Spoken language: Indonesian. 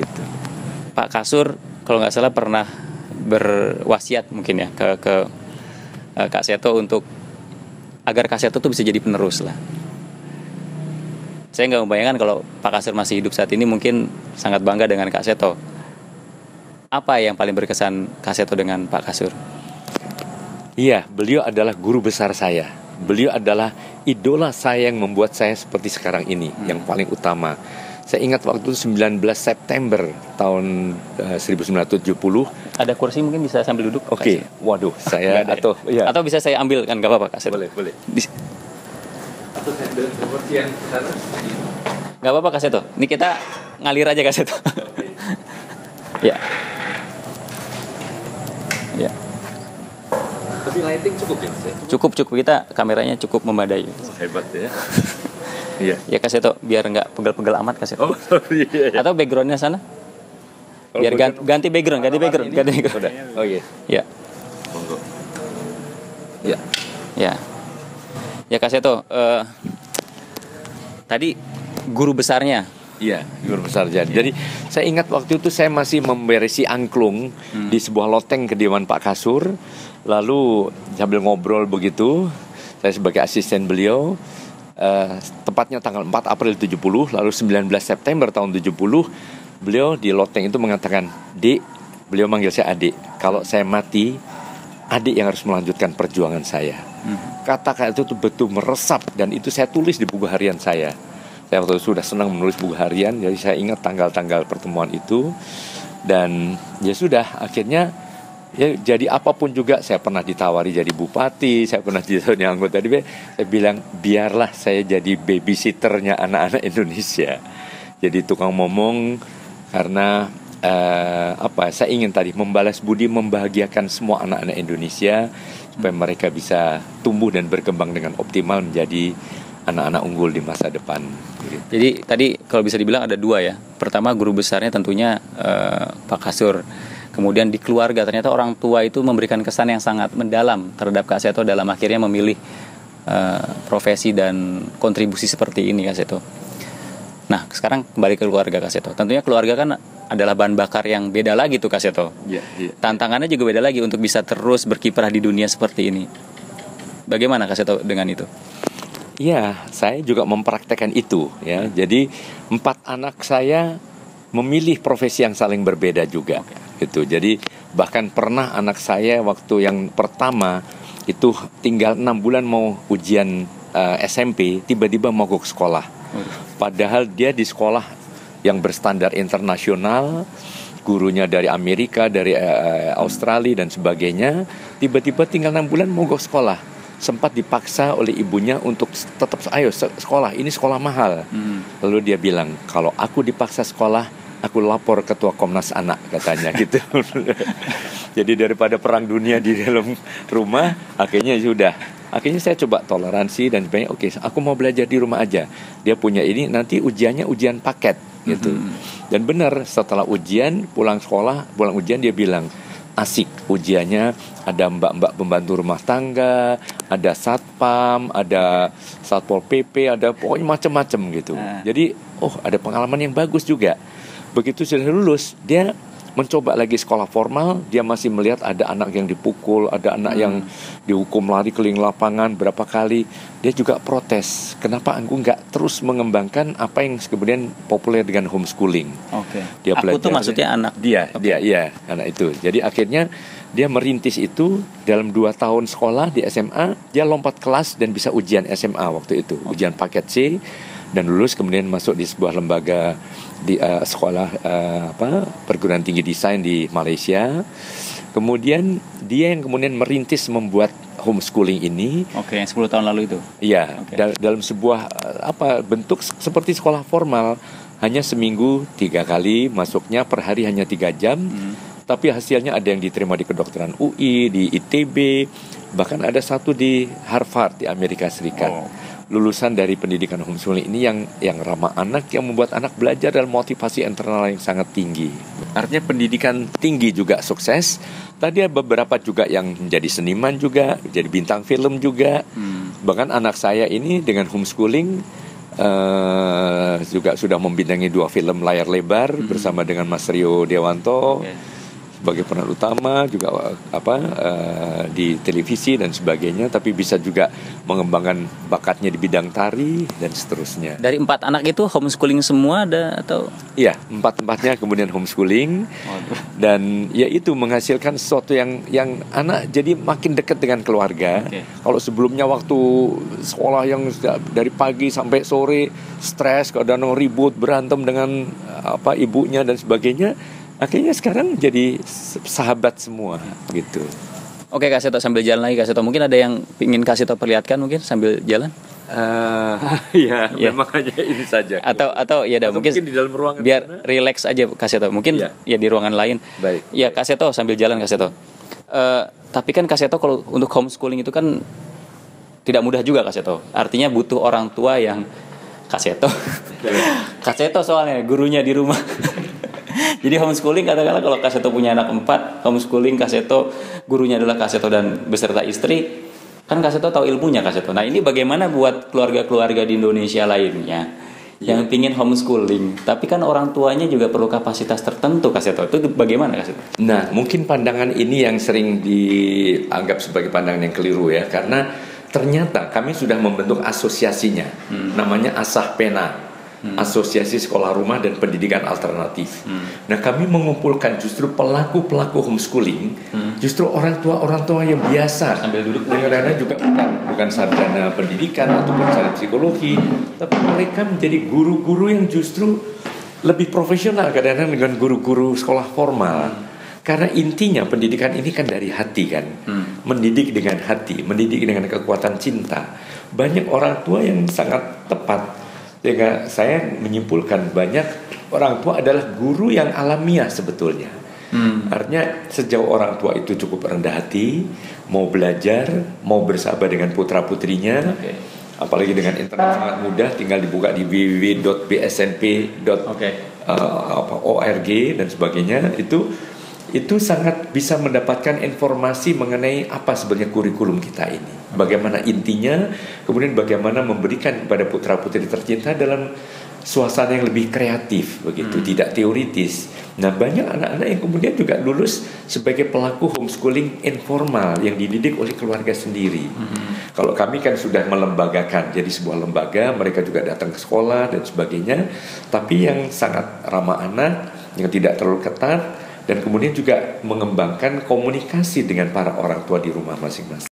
gitu. Pak Kasur kalau nggak salah pernah berwasiat mungkin ya ke Kak Seto untuk agar Kak Seto tuh bisa jadi penerus lah. Saya nggak membayangkan kalau Pak Kasur masih hidup saat ini, mungkin sangat bangga dengan Kak Seto. Apa yang paling berkesan Kak Seto dengan Pak Kasur? Iya, beliau adalah guru besar saya. Beliau adalah idola saya yang membuat saya seperti sekarang ini, yang paling utama. Saya ingat waktu 19 September tahun 1970. Ada kursi mungkin bisa sambil duduk? Oke, waduh, saya atau ya. Atau bisa saya ambil kan, nggak apa-apa Kak Seto? Boleh. Atau saya ambil kursi yang sana. Nggak apa-apa Kak Seto. Ini kita ngalir aja Kak Seto. Ya. Ya. Tapi lighting cukup ya, Mas? Cukup kita kameranya cukup memadai. Hebat ya. Iya. Ya Kak Seto, biar nggak pegel-pegel amat Kak Seto. Oh, iya. Atau backgroundnya sana? Biar ganti background. Udah. Oh iya. Ya. Monggo. Ya. Ya Kak Seto, tadi guru besarnya. Iya, guru besar jadi saya ingat waktu itu saya masih memberesi angklung di sebuah loteng kediaman Pak Kasur. Lalu sambil ngobrol begitu, saya sebagai asisten beliau, tepatnya tanggal 4 April 70, lalu 19 September tahun 70, beliau di loteng itu mengatakan, "Dik," beliau manggil saya adik, "kalau saya mati, adik yang harus melanjutkan perjuangan saya." Kata-kata itu betul meresap, dan itu saya tulis di buku harian saya. Saya waktu itu sudah senang menulis buku harian, jadi saya ingat tanggal-tanggal pertemuan itu. Dan ya sudah, akhirnya ya jadi apapun juga. Saya pernah ditawari jadi bupati, saya pernah jadi anggota DPR. Saya bilang, biarlah saya jadi babysitternya anak-anak Indonesia. Jadi tukang ngomong, karena saya ingin tadi membalas budi, membahagiakan semua anak-anak Indonesia supaya mereka bisa tumbuh dan berkembang dengan optimal menjadi anak-anak unggul di masa depan. Jadi tadi kalau bisa dibilang ada dua ya. Pertama, guru besarnya tentunya Pak Kasur. Kemudian di keluarga, ternyata orang tua itu memberikan kesan yang sangat mendalam terhadap Kak Seto dalam akhirnya memilih profesi dan kontribusi seperti ini Kak Seto. Nah, sekarang kembali ke keluarga Kak Seto. Tentunya keluarga kan adalah bahan bakar yang beda lagi tuh Kak Seto. Iya. Tantangannya juga beda lagi untuk bisa terus berkiprah di dunia seperti ini. Bagaimana Kak Seto dengan itu? Iya, saya juga mempraktekkan itu ya. Jadi 4 anak saya memilih profesi yang saling berbeda juga. Gitu. Jadi bahkan pernah anak saya waktu yang pertama itu tinggal 6 bulan mau ujian SMP, tiba-tiba mogok sekolah. Padahal dia di sekolah yang berstandar internasional, gurunya dari Amerika, dari Australia dan sebagainya, tiba-tiba tinggal 6 bulan mogok sekolah. Sempat dipaksa oleh ibunya untuk tetap ayo sekolah, ini sekolah mahal. Lalu dia bilang, kalau aku dipaksa sekolah, aku lapor ketua Komnas Anak, katanya gitu. Jadi daripada perang dunia di dalam rumah, akhirnya sudah. Akhirnya saya coba toleransi dan sebagainya. Oke, aku mau belajar di rumah aja. Dia punya ini, nanti ujiannya ujian paket gitu. Dan benar, setelah ujian pulang ujian dia bilang, asik ujiannya, ada mbak-mbak pembantu rumah tangga, ada satpam, ada satpol pp, ada pokoknya macam-macam gitu. Jadi ada pengalaman yang bagus juga. Begitu sudah lulus, dia mencoba lagi sekolah formal. Dia masih melihat ada anak yang dipukul, ada anak yang dihukum lari keliling lapangan berapa kali. Dia juga protes, kenapa aku nggak terus mengembangkan apa yang kemudian populer dengan homeschooling. Dia aku belajar, tuh maksudnya anak dia anak itu. Jadi akhirnya dia merintis itu. Dalam 2 tahun sekolah di SMA, dia lompat kelas dan bisa ujian SMA waktu itu, ujian paket C, dan lulus. Kemudian masuk di sebuah lembaga di sekolah perguruan tinggi desain di Malaysia. Kemudian dia yang kemudian merintis membuat homeschooling ini. Yang 10 tahun lalu itu. Iya, dalam sebuah bentuk seperti sekolah formal, hanya seminggu 3 kali, masuknya per hari hanya 3 jam. Tapi hasilnya ada yang diterima di kedokteran UI, di ITB, bahkan ada satu di Harvard di Amerika Serikat. Lulusan dari pendidikan homeschooling ini yang ramah anak, yang membuat anak belajar dalam motivasi internal yang sangat tinggi. Artinya pendidikan tinggi juga sukses. Tadi ada beberapa juga yang menjadi seniman juga, jadi bintang film juga. Bahkan anak saya ini dengan homeschooling juga sudah membidangi 2 film layar lebar bersama dengan Mas Rio Dewanto sebagai peran utama, juga di televisi dan sebagainya, tapi bisa juga mengembangkan bakatnya di bidang tari dan seterusnya. Dari 4 anak itu homeschooling semua ada atau? Iya, 4-4-nya kemudian homeschooling. Dan ya itu menghasilkan sesuatu yang anak jadi makin dekat dengan keluarga. Kalau sebelumnya waktu sekolah yang dari pagi sampai sore stres, kadang ribut, berantem dengan ibunya dan sebagainya, akhirnya sekarang jadi sahabat semua gitu. Oke, Kak Seto, sambil jalan lagi Kak Seto, mungkin ada yang ingin Kak Seto perlihatkan mungkin sambil jalan? Ya. Memang hanya ini saja. Atau ya dah mungkin di dalam ruangan biar sana. relax aja Kak Seto. Mungkin ya di ruangan lain. Baik. Ya Kak Seto, sambil jalan Kak Seto. Tapi kan Kak Seto kalau untuk homeschooling itu kan tidak mudah juga Kak Seto. Artinya butuh orang tua yang Kak Seto. Kak Seto soalnya gurunya di rumah. Jadi homeschooling, katakanlah kalau Kak Seto punya anak 4, homeschooling Kak Seto, gurunya adalah Kak Seto dan beserta istri, kan Kak Seto tahu ilmunya Kak Seto. Nah ini bagaimana buat keluarga-keluarga di Indonesia lainnya yang pingin homeschooling, tapi kan orang tuanya juga perlu kapasitas tertentu Kak Seto. Itu bagaimana Kak Seto? Nah, mungkin pandangan ini yang sering dianggap sebagai pandangan yang keliru ya, karena ternyata kami sudah membentuk asosiasinya, namanya Asah Pena. Asosiasi Sekolah Rumah dan Pendidikan Alternatif. Nah, kami mengumpulkan justru pelaku-pelaku homeschooling, justru orang tua yang biasa. Sambil duduk. Kadang-kadang juga bukan sarjana pendidikan ataupun sarjana psikologi, tapi mereka menjadi guru-guru yang justru lebih profesional kadang-kadang dengan guru-guru sekolah formal. Karena intinya pendidikan ini kan dari hati kan, mendidik dengan hati, mendidik dengan kekuatan cinta. Banyak orang tua yang sangat tepat. Sehingga saya menyimpulkan banyak orang tua adalah guru yang alamiah sebetulnya. Artinya sejauh orang tua itu cukup rendah hati, mau belajar, mau bersahabat dengan putra putrinya, apalagi dengan internet sangat mudah, tinggal dibuka di www.bsnp.org dan sebagainya, itu sangat bisa mendapatkan informasi mengenai apa sebenarnya kurikulum kita ini. Bagaimana intinya, kemudian bagaimana memberikan kepada putra-putri tercinta dalam suasana yang lebih kreatif begitu, tidak teoritis. Nah, banyak anak-anak yang kemudian juga lulus sebagai pelaku homeschooling informal yang dididik oleh keluarga sendiri. Kalau kami kan sudah melembagakan, jadi sebuah lembaga, mereka juga datang ke sekolah dan sebagainya, tapi yang sangat ramah anak, yang tidak terlalu ketat, dan kemudian juga mengembangkan komunikasi dengan para orang tua di rumah masing-masing.